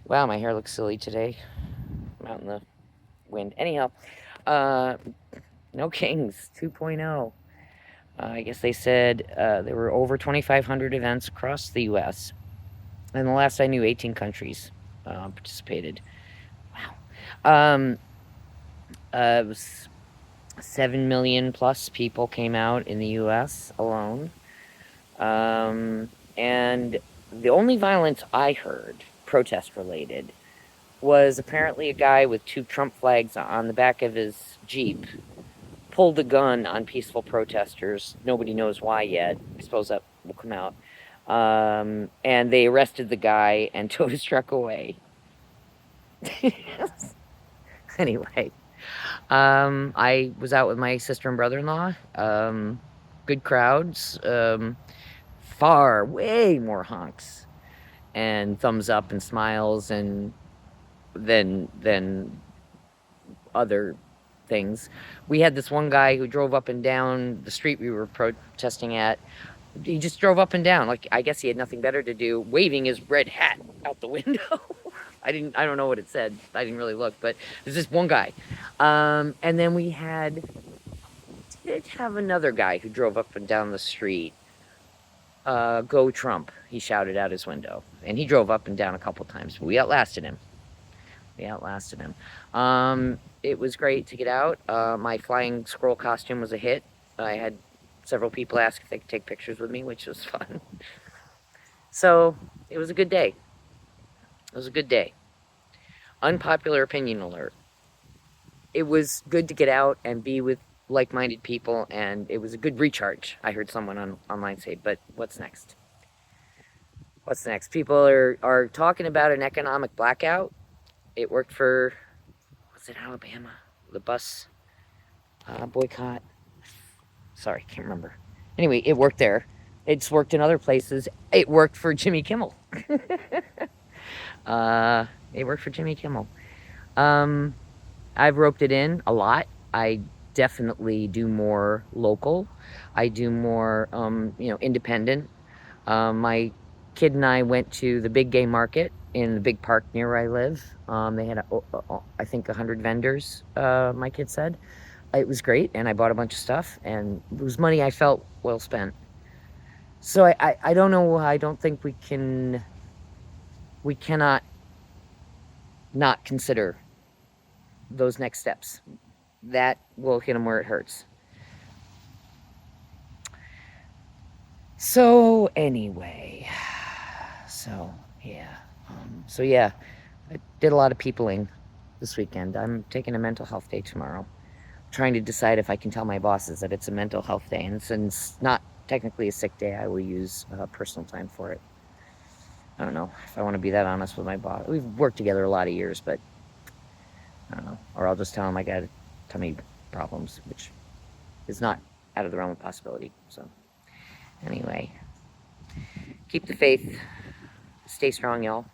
Wow, my hair looks silly today. I'm out in the wind. Anyhow, uh, No Kings 2.0. I guess they said there were over 2,500 events across the U.S. And the last I knew, 18 countries participated. Wow. It was 7 million plus people came out in the U.S. alone. And the only violence I heard, protest related, was apparently a guy with two Trump flags on the back of his Jeep pulled a gun on peaceful protesters. Nobody knows why yet. I suppose that will come out. And they arrested the guy and towed his truck away. Anyway, I was out with my sister and brother-in-law. Good crowds. Far, way more honks and thumbs up and smiles and than other things. We had this one guy who drove up and down the street we were protesting at. He just drove up and down, like I guess he had nothing better to do, waving his red hat out the window. I don't know what it said. I didn't really look, but there's this one guy. And then we did have another guy who drove up and down the street. Go Trump, he shouted out his window. And he drove up and down a couple times, but we outlasted him. It was great to get out. My flying squirrel costume was a hit. I had several people ask if they could take pictures with me, which was fun. So it was a good day. It was a good day. Unpopular opinion alert. It was good to get out and be with like-minded people, and it was a good recharge. I heard someone online say, but what's next? What's next? People are talking about an economic blackout. It worked for, was it Alabama? The bus boycott. Sorry, can't remember. Anyway, it worked there. It's worked in other places. It worked for Jimmy Kimmel. uh, it worked for Jimmy Kimmel. Um, I've roped it in a lot. I definitely do more local. I do more, independent. My kid and I went to the big game market in the big park near where I live. They had, I think, 100 vendors, my kid said. It was great, and I bought a bunch of stuff, and it was money I felt well spent. So I don't know. I don't think we cannot not consider those next steps. That will hit them where it hurts. So anyway, so yeah, I did a lot of peopling this weekend. I'm taking a mental health day tomorrow, trying to decide if I can tell my bosses that it's a mental health day, and since not technically a sick day, I will use personal time for it. I don't know if I want to be that honest with my boss. We've worked together a lot of years, but I don't know. Or I'll just tell him I got tummy problems, which is not out of the realm of possibility. So anyway, keep the faith. Stay strong, y'all.